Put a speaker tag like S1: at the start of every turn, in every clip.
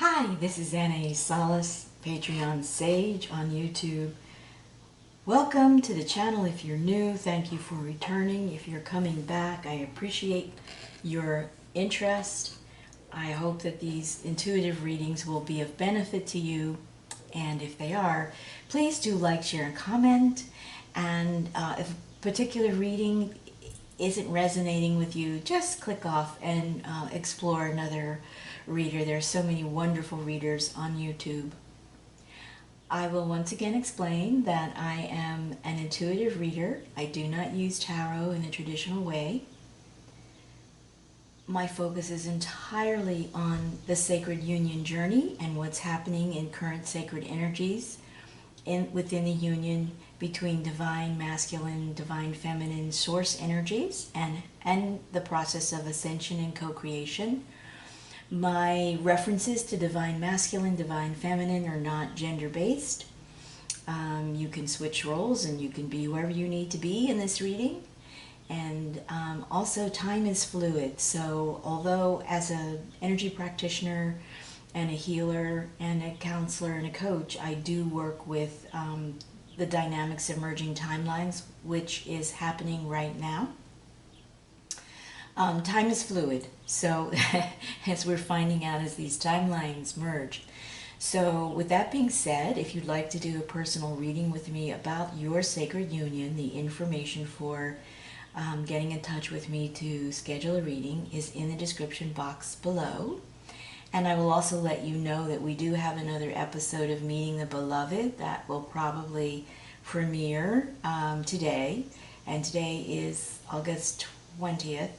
S1: Hi, this is Anaiis Salles, Patreon Sage on YouTube. Welcome to the channel if you're new. Thank you for returning. If you're coming back, I appreciate your interest. I hope that these intuitive readings will be of benefit to you. And if they are, please do like, share, and comment. And if a particular reading isn't resonating with you, just click off and explore another reader. There are so many wonderful readers on YouTube. I will once again explain that I am an intuitive reader. I do not use tarot in the traditional way. My focus is entirely on the sacred union journey and what's happening in current sacred energies within the union between divine masculine, divine feminine source energies and the process of ascension and co-creation. My references to divine masculine, divine feminine are not gender-based. You can switch roles and you can be whoever you need to be in this reading. And also time is fluid. So although as an energy practitioner and a healer and a counselor and a coach, I do work with the dynamics of merging timelines, which is happening right now. Time is fluid, so as we're finding out as these timelines merge. So with that being said, if you'd like to do a personal reading with me about your sacred union, the information for getting in touch with me to schedule a reading is in the description box below. And I will also let you know that we do have another episode of Meeting the Beloved that will probably premiere today. And today is August 20th.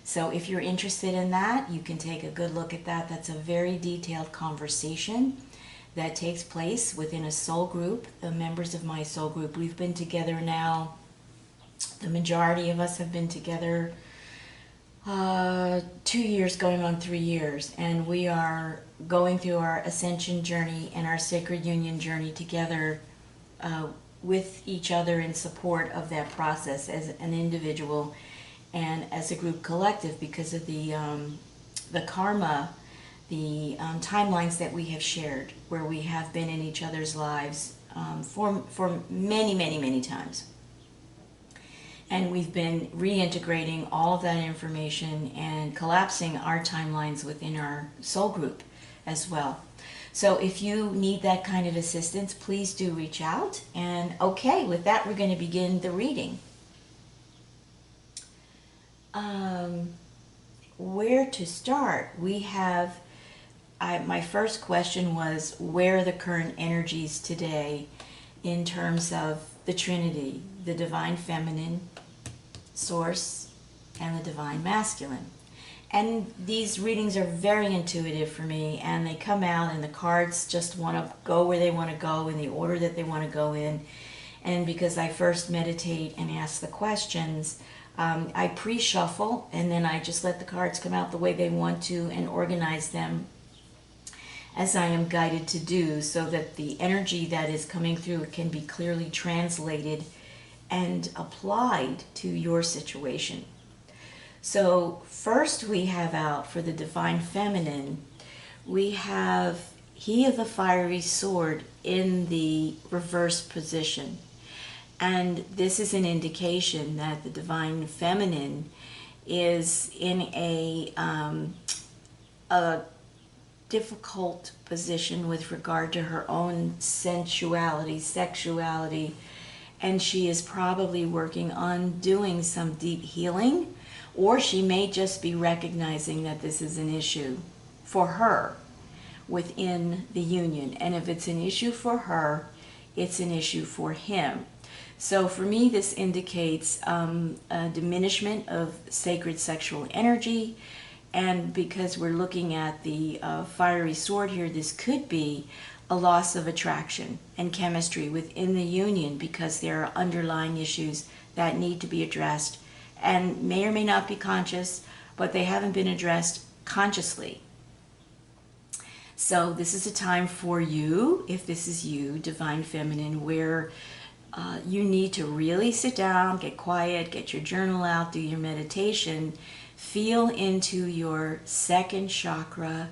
S1: So if you're interested in that, you can take a good look at that. That's a very detailed conversation that takes place within a soul group, the members of my soul group. We've been together now, the majority of us have been together 2 years, going on 3 years, and we are going through our ascension journey and our sacred union journey together with each other in support of that process as an individual and as a group collective, because of the karma, the timelines that we have shared, where we have been in each other's lives for many times. And we've been reintegrating all of that information and collapsing our timelines within our soul group as well. So if you need that kind of assistance, please do reach out. And okay, with that, we're going to begin the reading. Where to start? We have, my first question was, where are the current energies today in terms of the Trinity, the divine feminine source and the divine masculine? And these readings are very intuitive for me, and they come out and the cards just want to go where they want to go in the order that they want to go in. And because I first meditate and ask the questions, I pre-shuffle and then I just let the cards come out the way they want to and organize them as I am guided to do, so that the energy that is coming through can be clearly translated and applied to your situation. So first we have out for the divine feminine, we have He of the Fiery Sword in the reverse position. And this is an indication that the divine feminine is in a difficult position with regard to her own sensuality, sexuality, and she is probably working on doing some deep healing, or she may just be recognizing that this is an issue for her within the union. And if it's an issue for her, it's an issue for him. So for me, this indicates a diminishment of sacred sexual energy. And because we're looking at the fiery sword here, this could be a loss of attraction and chemistry within the union, because there are underlying issues that need to be addressed and may or may not be conscious, but they haven't been addressed consciously. So this is a time for you, if this is you, divine feminine, where you need to really sit down, get quiet, get your journal out, do your meditation, feel into your second chakra,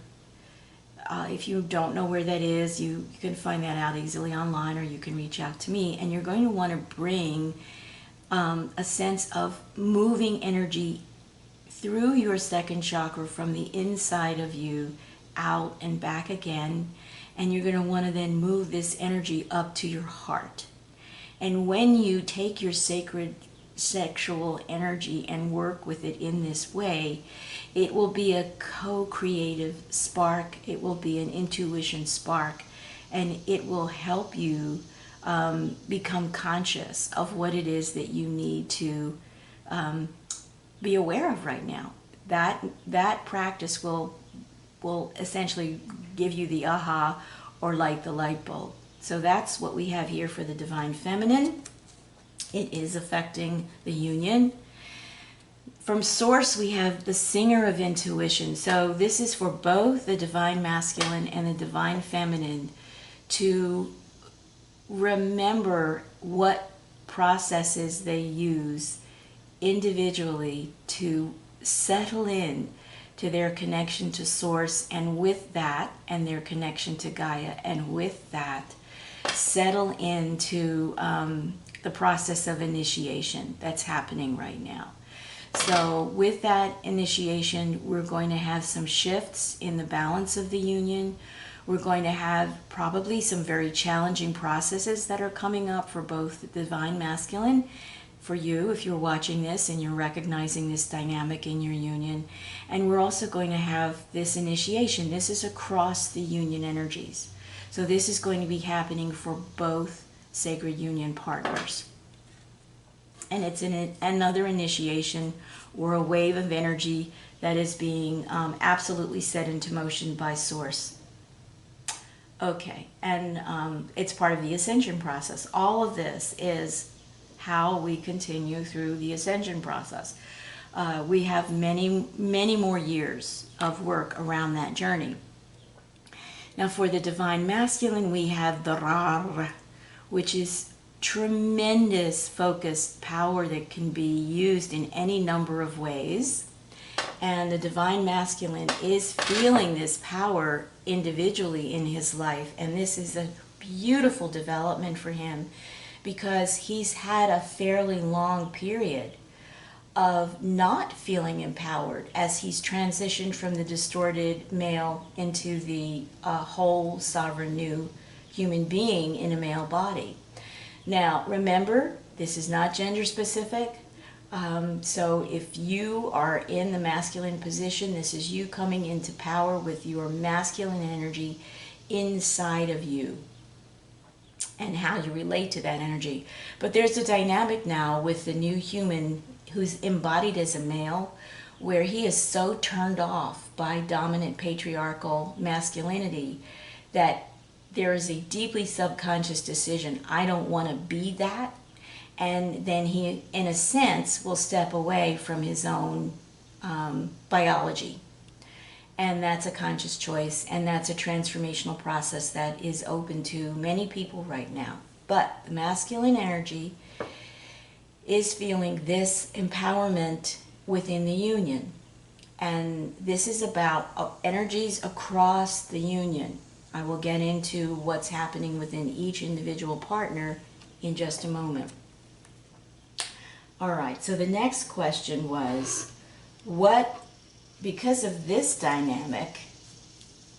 S1: if you don't know where that is, you can find that out easily online, or you can reach out to me. And you're going to want to bring a sense of moving energy through your second chakra from the inside of you out and back again. And you're going to want to then move this energy up to your heart. And when you take your sacred sexual energy and work with it in this way, it will be a co-creative spark. It will be an intuition spark, and it will help you become conscious of what it is that you need to be aware of right now. That practice will essentially give you the aha, or light the light bulb. So that's what we have here for the Divine Feminine. It is affecting the union. From Source, we have the Singer of Intuition. So this is for both the Divine Masculine and the Divine Feminine to remember what processes they use individually to settle in to their connection to Source, and with that, and their connection to Gaia, and with that, settle into the process of initiation that's happening right now. So with that initiation, we're going to have some shifts in the balance of the union. We're going to have probably some very challenging processes that are coming up for both the Divine Masculine, for you if you're watching this and you're recognizing this dynamic in your union. And we're also going to have this initiation. This is across the union energies. So this is going to be happening for both sacred union partners. And it's another initiation or a wave of energy that is being absolutely set into motion by Source. Okay, and it's part of the ascension process. All of this is how we continue through the ascension process. We have many, many more years of work around that journey. Now for the Divine Masculine, we have the Rar, which is tremendous focused power that can be used in any number of ways. And the Divine Masculine is feeling this power individually in his life. And this is a beautiful development for him, because he's had a fairly long period of not feeling empowered as he's transitioned from the distorted male into the whole sovereign new human being in a male body. Now, remember, this is not gender specific. So if you are in the masculine position, this is you coming into power with your masculine energy inside of you and how you relate to that energy. But there's a dynamic now with the new human who's embodied as a male, where he is so turned off by dominant patriarchal masculinity that there is a deeply subconscious decision, I don't want to be that. And then he, in a sense, will step away from his own biology. And that's a conscious choice, and that's a transformational process that is open to many people right now. But the masculine energy is feeling this empowerment within the union. And this is about energies across the union. I will get into what's happening within each individual partner in just a moment. All right, so the next question was, because of this dynamic,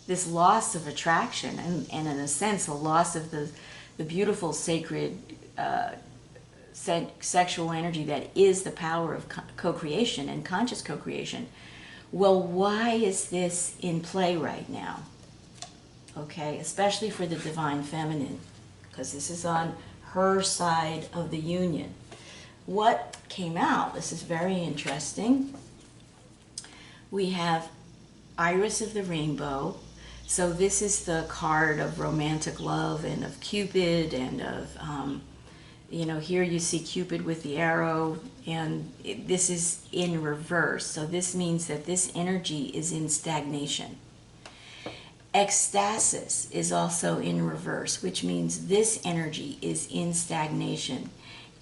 S1: this loss of attraction, and in a sense, a loss of the beautiful sacred sexual energy that is the power of co-creation and conscious co-creation, well, why is this in play right now? Okay, especially for the Divine Feminine, because this is on her side of the union. What came out, this is very interesting. We have Iris of the Rainbow. So this is the card of romantic love and of Cupid and of, here you see Cupid with the arrow, and this is in reverse. So this means that this energy is in stagnation. Ecstasis is also in reverse, which means this energy is in stagnation.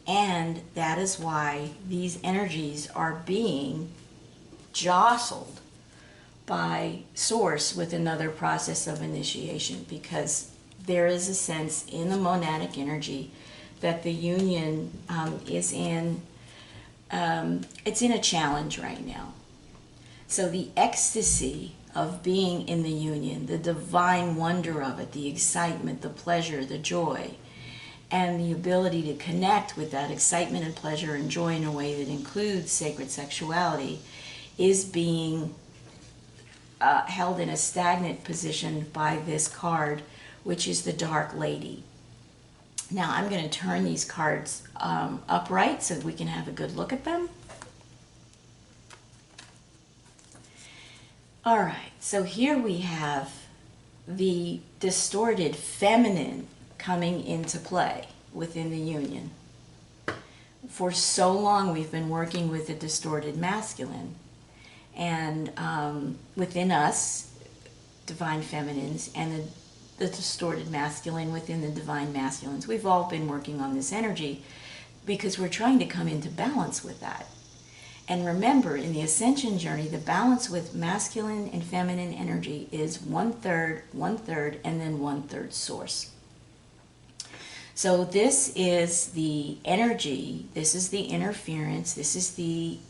S1: And that is why these energies are being jostled by source with another process of initiation, because there is a sense in the monadic energy that the union is in, it's in a challenge right now. So the ecstasy of being in the union, the divine wonder of it, the excitement, the pleasure, the joy, and the ability to connect with that excitement and pleasure and joy in a way that includes sacred sexuality is being held in a stagnant position by this card, which is the Dark Lady. Now I'm going to turn these cards upright so that we can have a good look at them. All right, so here we have the distorted feminine coming into play within the union. For so long we've been working with the distorted masculine, and within us, divine feminines, and the distorted masculine within the divine masculines. We've all been working on this energy because we're trying to come into balance with that. And remember, in the ascension journey, the balance with masculine and feminine energy is 1/3, and then 1/3 source. So this is the energy, this is the interference, this is the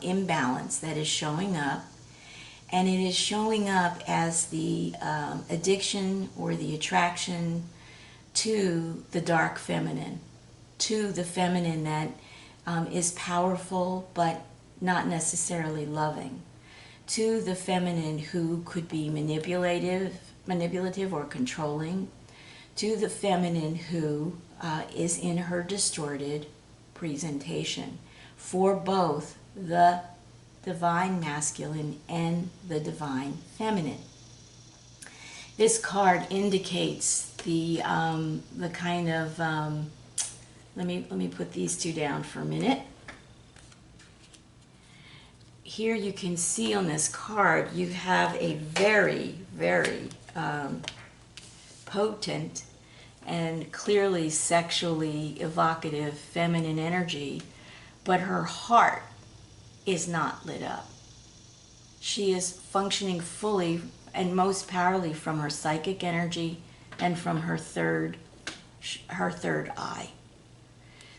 S1: imbalance that is showing up. And it is showing up as the addiction or the attraction to the dark feminine, to the feminine that is powerful but not necessarily loving, to the feminine who could be manipulative or controlling, to the feminine who is in her distorted presentation, for both the divine masculine and the divine feminine. This card indicates the kind of let me put these two down for a minute. Here you can see on this card you have a very, very potent and clearly sexually evocative feminine energy, but her heart is not lit up. She is functioning fully and most powerfully from her psychic energy and from her third eye.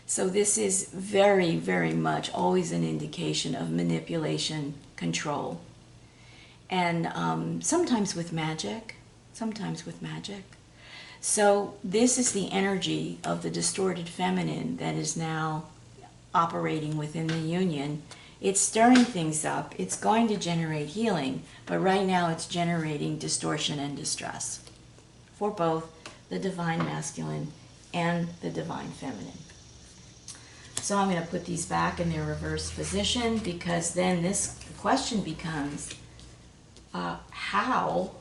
S1: So this is very, very much always an indication of manipulation, control, and sometimes with magic, So this is the energy of the distorted feminine that is now operating within the union. It's stirring things up. It's going to generate healing, but right now it's generating distortion and distress for both the divine masculine and the divine feminine. So I'm going to put these back in their reverse position, because then this question becomes, how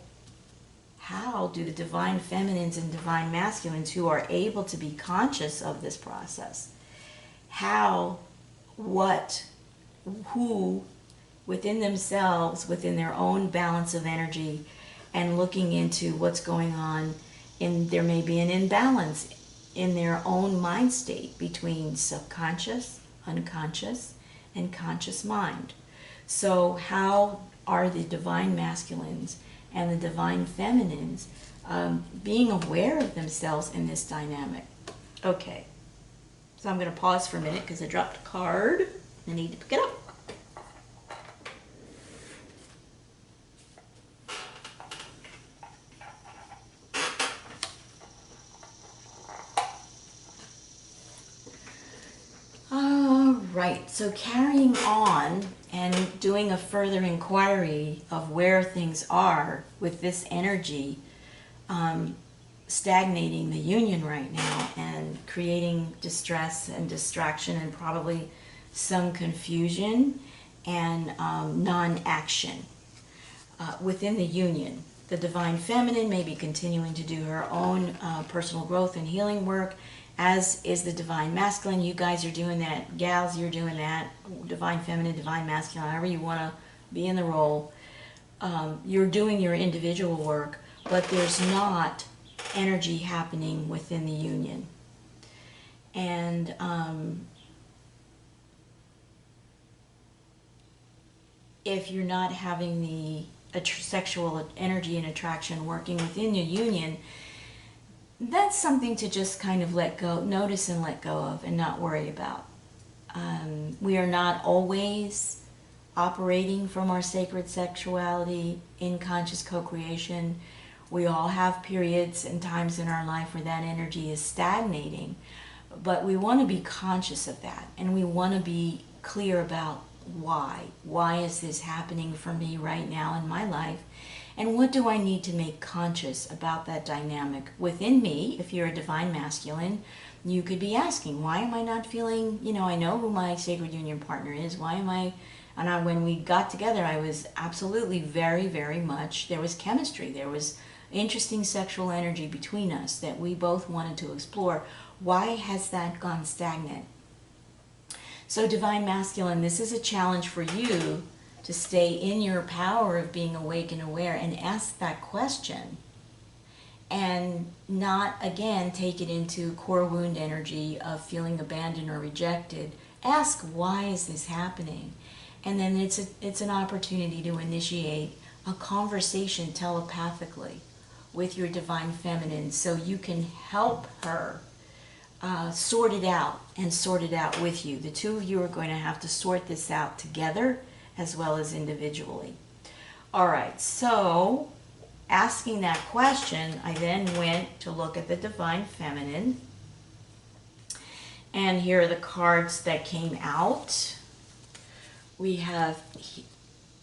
S1: do the divine feminines and divine masculines who are able to be conscious of this process, who within themselves, within their own balance of energy, and looking into what's going on, there may be an imbalance in their own mind state between subconscious, unconscious, and conscious mind. So how are the divine masculines and the divine feminines being aware of themselves in this dynamic? Okay, so I'm going to pause for a minute because I dropped a card. I need to pick it up. Right, so carrying on and doing a further inquiry of where things are with this energy stagnating the union right now and creating distress and distraction and probably some confusion and non-action within the union. The divine feminine may be continuing to do her own personal growth and healing work, as is the divine masculine. You guys are doing that. Gals, you're doing that. Divine feminine, divine masculine, however you want to be in the role. You're doing your individual work, but there's not energy happening within the union. And if you're not having the sexual energy and attraction working within your union, that's something to just kind of let go, notice and let go of, and not worry about. We are not always operating from our sacred sexuality in conscious co-creation. We all have periods and times in our life where that energy is stagnating, but we want to be conscious of that, and we want to be clear about why. Why is this happening for me right now in my life? And what do I need to make conscious about that dynamic within me? If you're a divine masculine, you could be asking, why am I not feeling, I know who my sacred union partner is. Why am I, when we got together, I was absolutely very, very much, there was chemistry. There was interesting sexual energy between us that we both wanted to explore. Why has that gone stagnant? So divine masculine, this is a challenge for you to stay in your power of being awake and aware and ask that question, and not, again, take it into core wound energy of feeling abandoned or rejected. Ask, why is this happening? And then it's an opportunity to initiate a conversation telepathically with your divine feminine, so you can help her sort it out, and sort it out with you. The two of you are going to have to sort this out together as well as individually. All right, so asking that question, I then went to look at the divine feminine, and here are the cards that came out. We have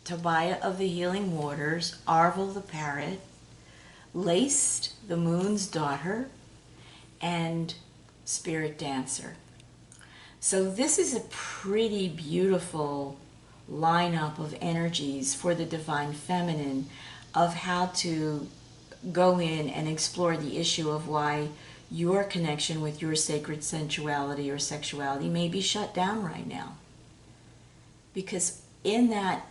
S1: Tobiah of the Healing Waters, Arvel the Parrot, Laced, the Moon's Daughter, and Spirit Dancer. So this is a pretty beautiful lineup of energies for the divine feminine, of how to go in and explore the issue of why your connection with your sacred sensuality or sexuality may be shut down right now. Because in that,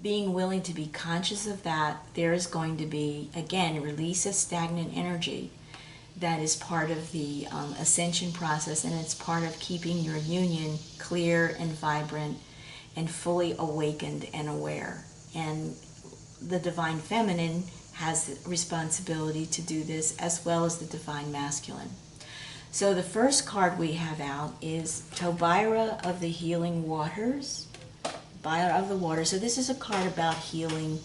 S1: being willing to be conscious of that, there is going to be, again, release of stagnant energy that is part of the ascension process, and it's part of keeping your union clear and vibrant and fully awakened and aware. And the divine feminine has the responsibility to do this, as well as the divine masculine. So the first card we have out is Tobiah of the Healing Waters. Tobiah of the Water. So this is a card about healing.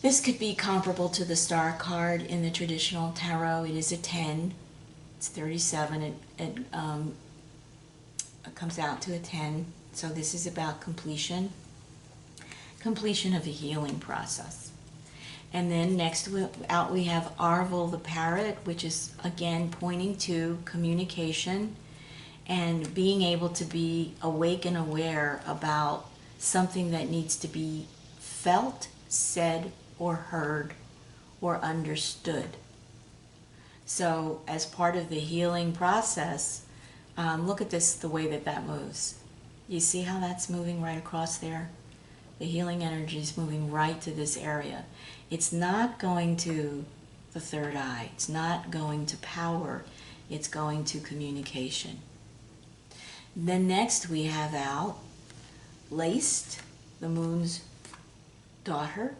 S1: This could be comparable to the star card in the traditional tarot. It is a 10. It's 37. It comes out to a 10. So this is about completion of the healing process. And then next out we have Arvel the Parrot, which is again pointing to communication and being able to be awake and aware about something that needs to be felt, said, or heard, or understood. So as part of the healing process, look at this, the way that moves. You see how that's moving right across there? The healing energy is moving right to this area. It's not going to the third eye. It's not going to power. It's going to communication. Then next we have out Laced, the Moon's Daughter,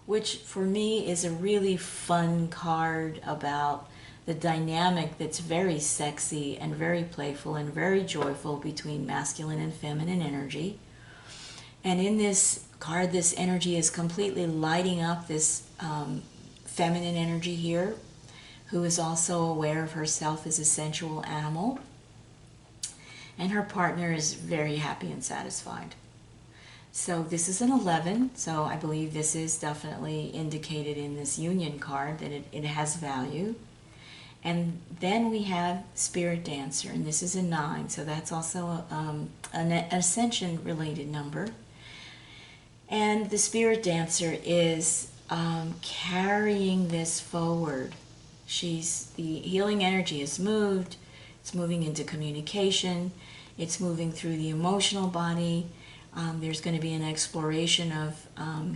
S1: which for me is a really fun card about the dynamic that's very sexy and very playful and very joyful between masculine and feminine energy. And in this card, this energy is completely lighting up this feminine energy here, who is also aware of herself as a sensual animal. And her partner is very happy and satisfied. So this is an 11, so I believe this is definitely indicated in this union card that it has value. And then we have Spirit Dancer, and this is a 9, so that's also an ascension related number. And the Spirit Dancer is carrying this forward. The healing energy is moved, it's moving into communication, it's moving through the emotional body. There's going to be an exploration of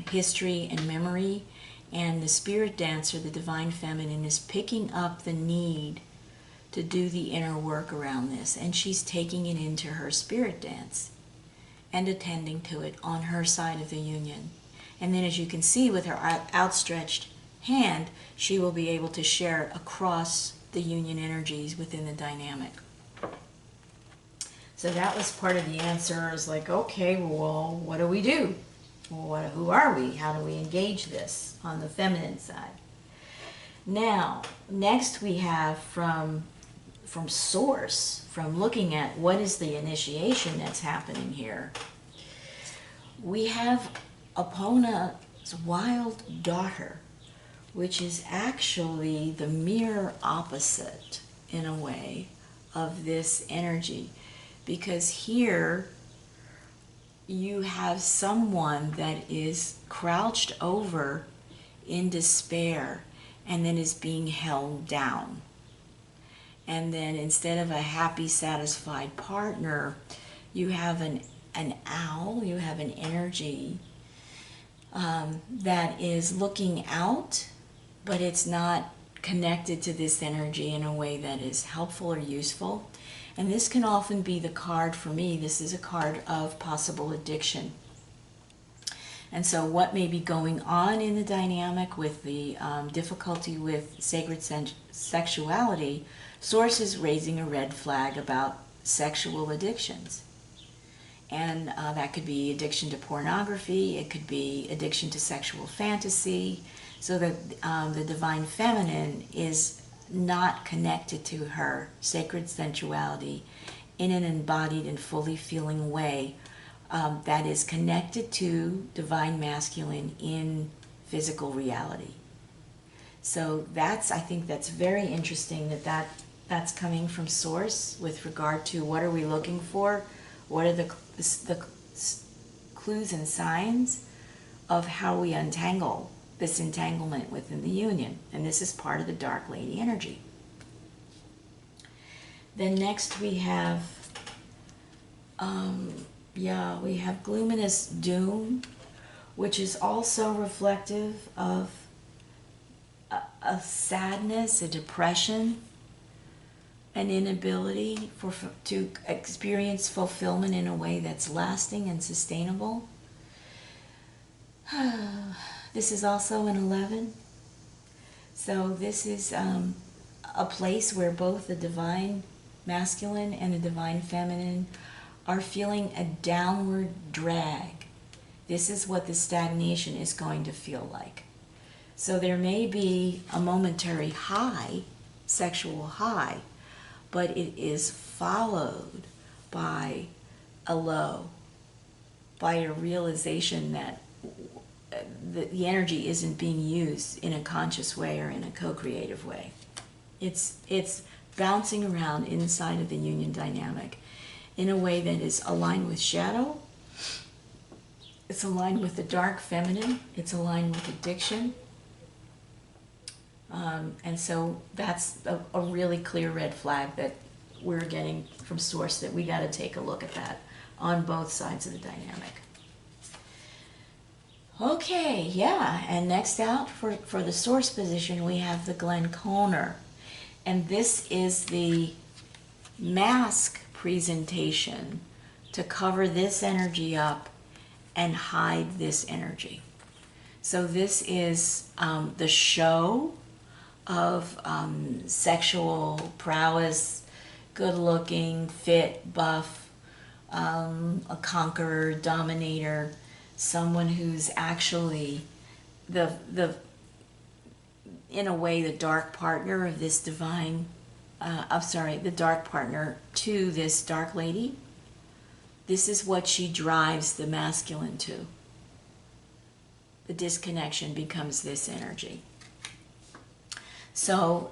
S1: history and memory, and the Spirit Dancer, the divine feminine, is picking up the need to do the inner work around this, and she's taking it into her spirit dance and attending to it on her side of the union. And then, as you can see with her outstretched hand, she will be able to share across the union energies within the dynamic. So that was part of the answer. Is like, okay, well, what do we do? Well, who are we? How do we engage this on the feminine side? Now, next we have from source, from looking at what is the initiation that's happening here. We have Epona's wild daughter, which is actually the mirror opposite, in a way, of this energy. Because here you have someone that is crouched over in despair and then is being held down. And then instead of a happy, satisfied partner, you have an owl, you have an energy that is looking out, but it's not connected to this energy in a way that is helpful or useful. And this can often be the card for me. This is a card of possible addiction. And so what may be going on in the dynamic with the difficulty with sacred sexuality, Source is raising a red flag about sexual addictions. And that could be addiction to pornography, it could be addiction to sexual fantasy, so that the divine feminine is not connected to her sacred sensuality in an embodied and fully feeling way that is connected to divine masculine in physical reality. So I think that's very interesting that's coming from source with regard to what are we looking for, what are the clues and signs of how we untangle this entanglement within the union. And this is part of the Dark Lady energy. Then next we have Gluminous Doom, which is also reflective of a sadness, a depression, an inability to experience fulfillment in a way that's lasting and sustainable. This is also an 11. So this is a place where both the divine masculine and the divine feminine are feeling a downward drag. This is what the stagnation is going to feel like. So there may be a momentary high, sexual high, but it is followed by a low, by a realization that the energy isn't being used in a conscious way or in a co-creative way. It's bouncing around inside of the union dynamic in a way that is aligned with shadow, it's aligned with the dark feminine, it's aligned with addiction. And so that's a really clear red flag that we're getting from source, that we got to take a look at that on both sides of the dynamic. Okay, yeah, and next out for the source position, we have the Glenconer. And this is the mask presentation to cover this energy up and hide this energy. So this is the show of sexual prowess, good looking, fit, buff, a conqueror, dominator, someone who's actually in a way the dark partner of this divine, the dark partner to this dark lady. This is what she drives the masculine to. The disconnection becomes this energy. So,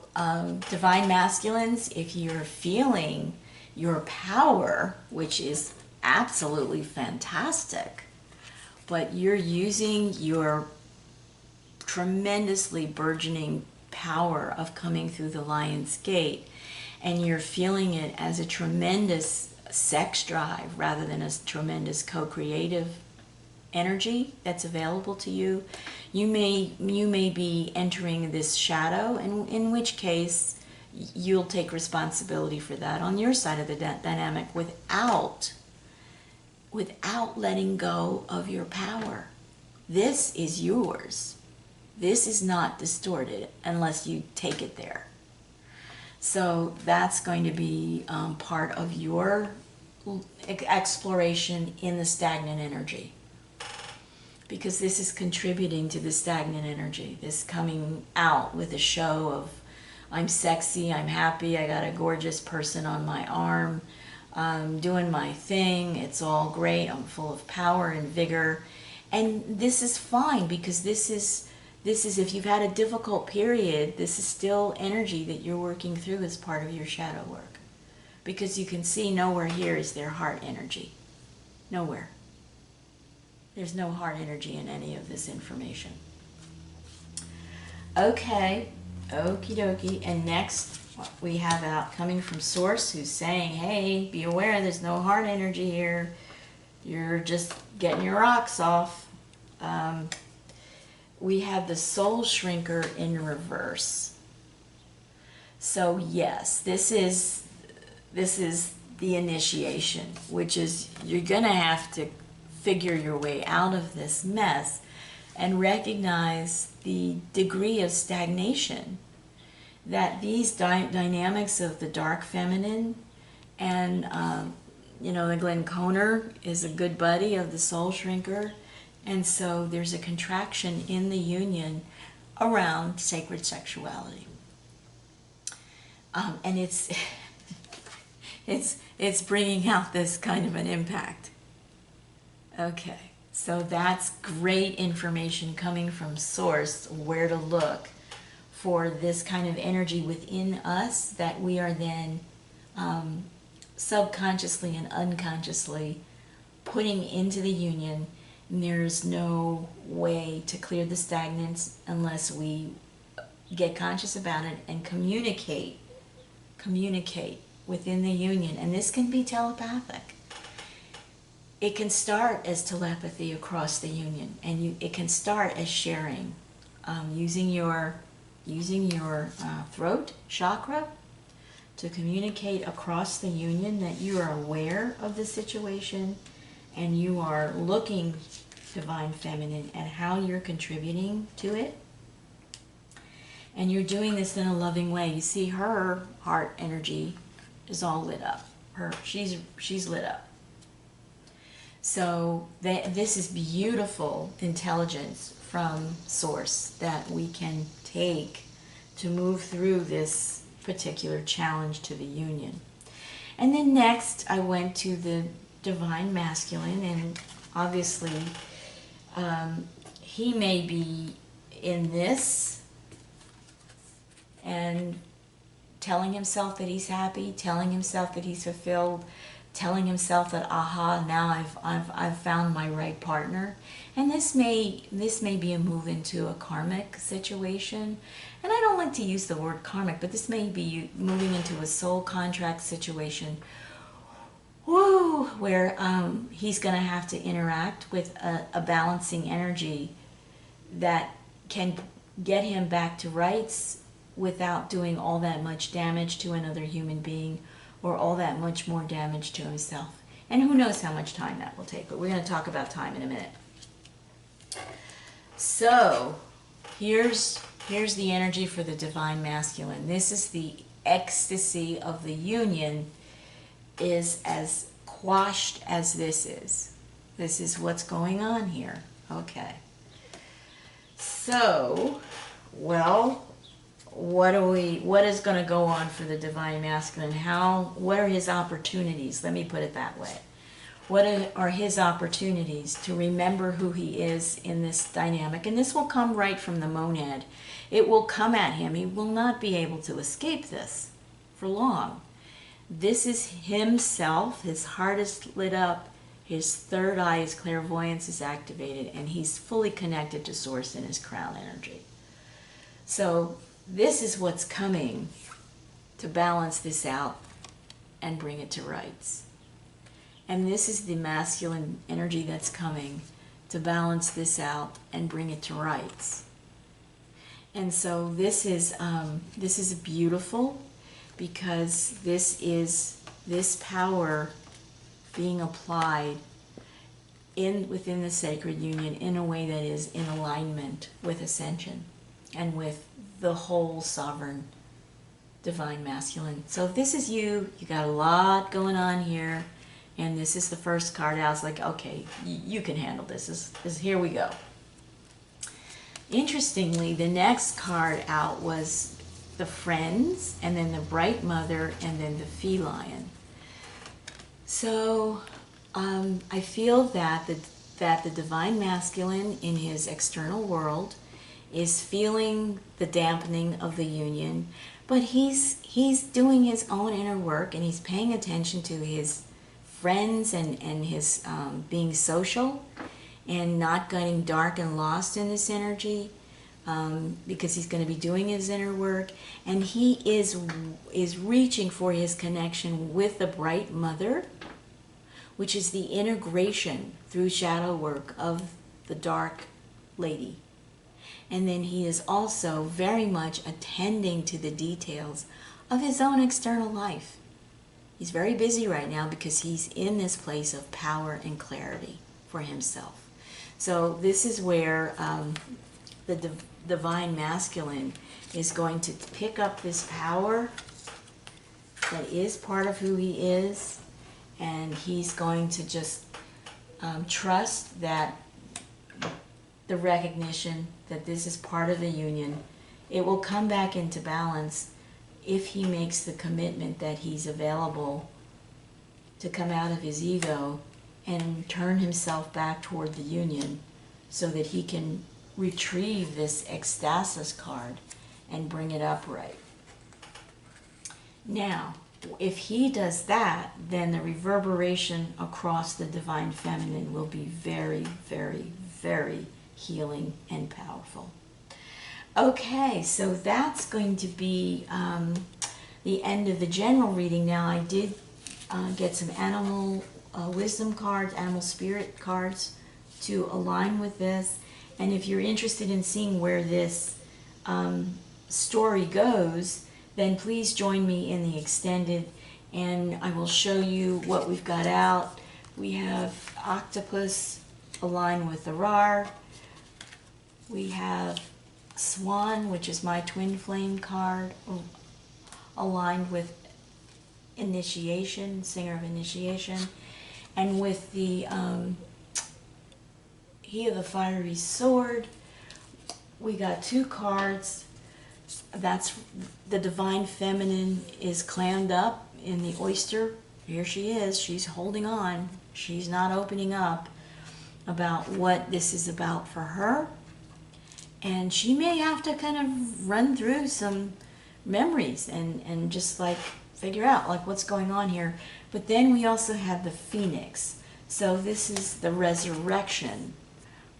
S1: divine masculines, if you're feeling your power, which is absolutely fantastic, but you're using your tremendously burgeoning power of coming through the lion's gate, and you're feeling it as a tremendous sex drive rather than a tremendous co-creative energy that's available to you, you may be entering this shadow, and in which case you'll take responsibility for that on your side of the dynamic without letting go of your power. This is yours. This is not distorted unless you take it there. So that's going to be part of your exploration in the stagnant energy, because this is contributing to the stagnant energy, this coming out with a show of I'm sexy, I'm happy, I got a gorgeous person on my arm, I'm doing my thing, it's all great, I'm full of power and vigor. And this is fine, because this is if you've had a difficult period, this is still energy that you're working through as part of your shadow work. Because you can see nowhere here is there heart energy. Nowhere. There's no heart energy in any of this information. Okay, okie dokie. And next we have out coming from Source, who's saying, hey, be aware there's no heart energy here. You're just getting your rocks off. We have the Soul Shrinker in reverse. So yes, this is the initiation, which is you're gonna have to figure your way out of this mess and recognize the degree of stagnation that these dynamics of the dark feminine and the Glenn Conner is a good buddy of the Soul Shrinker, and so there's a contraction in the union around sacred sexuality, and it's bringing out this kind of an impact. Okay, so that's great information coming from Source, where to look for this kind of energy within us that we are then subconsciously and unconsciously putting into the union. And there's no way to clear the stagnants unless we get conscious about it and communicate within the union. And this can be telepathic. It can start as telepathy across the union, and it can start as sharing, using your throat chakra to communicate across the union that you are aware of the situation and you are looking, Divine Feminine, at how you're contributing to it. And you're doing this in a loving way. You see her heart energy is all lit up. She's lit up. So this is beautiful intelligence from Source that we can take to move through this particular challenge to the union. And then next I went to the Divine Masculine, and obviously he may be in this and telling himself that he's happy, telling himself that he's fulfilled, telling himself that now I've found my right partner. And this may be a move into a karmic situation. And I don't like to use the word karmic, but this may be moving into a soul contract situation, where he's going to have to interact with a balancing energy that can get him back to rights without doing all that much damage to another human being or all that much more damage to himself. And who knows how much time that will take, but we're going to talk about time in a minute. So here's the energy for the Divine Masculine. This is the ecstasy of the union, is as quashed as this is. This is what's going on here. Okay. So, well, what is going to go on for the Divine Masculine? What are his opportunities? Let me put it that way. What are his opportunities to remember who he is in this dynamic? And this will come right from the monad. It will come at him. He will not be able to escape this for long. This is himself. His heart is lit up. His third eye, his clairvoyance, is activated, and he's fully connected to Source in his crown energy. So this is what's coming to balance this out and bring it to rights. And this is the masculine energy that's coming to balance this out and bring it to rights. And so this is beautiful, because this is this power being applied within the sacred union in a way that is in alignment with ascension and with the whole sovereign divine masculine. So if this is you, you got a lot going on here, and this is the first card out. It's like, okay, you can handle this. Here we go. Interestingly, the next card out was the Friends, and then the Bright Mother, and then the Feline. So I feel that the divine masculine in his external world is feeling the dampening of the union, but he's doing his own inner work, and he's paying attention to his friends and his being social and not getting dark and lost in this energy, because he's going to be doing his inner work, and he is reaching for his connection with the Bright Mother, which is the integration through shadow work of the dark lady. And then he is also very much attending to the details of his own external life. He's very busy right now because he's in this place of power and clarity for himself. So this is where the divine masculine is going to pick up this power that is part of who he is, and he's going to just trust that the recognition that this is part of the union, it will come back into balance if he makes the commitment that he's available to come out of his ego and turn himself back toward the union so that he can retrieve this ecstasis card and bring it upright. Now, if he does that, then the reverberation across the divine feminine will be very, very, very healing and powerful. Okay, so that's going to be the end of the general reading. Now, I did get some animal wisdom cards, animal spirit cards to align with this. And if you're interested in seeing where this story goes, then please join me in the extended, and I will show you what we've got out. We have octopus aligned with the Rar. We have Swan, which is my twin flame card, aligned with initiation, singer of initiation, and with the He of the Fiery Sword. We got two cards. That's the divine feminine is clammed up in the oyster. Here she is. She's holding on. She's not opening up about what this is about for her. And she may have to kind of run through some memories and just like figure out like what's going on here. But then we also have the Phoenix. So this is the resurrection,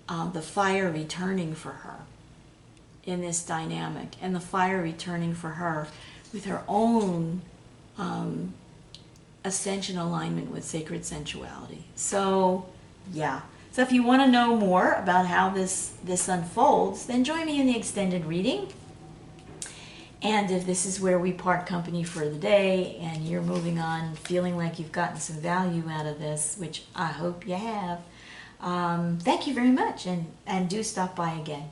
S1: the fire returning for her in this dynamic, and the fire returning for her with her own ascension alignment with sacred sensuality. So yeah. So if you want to know more about how this unfolds, then join me in the extended reading. And if this is where we part company for the day and you're moving on feeling like you've gotten some value out of this, which I hope you have, thank you very much, and do stop by again.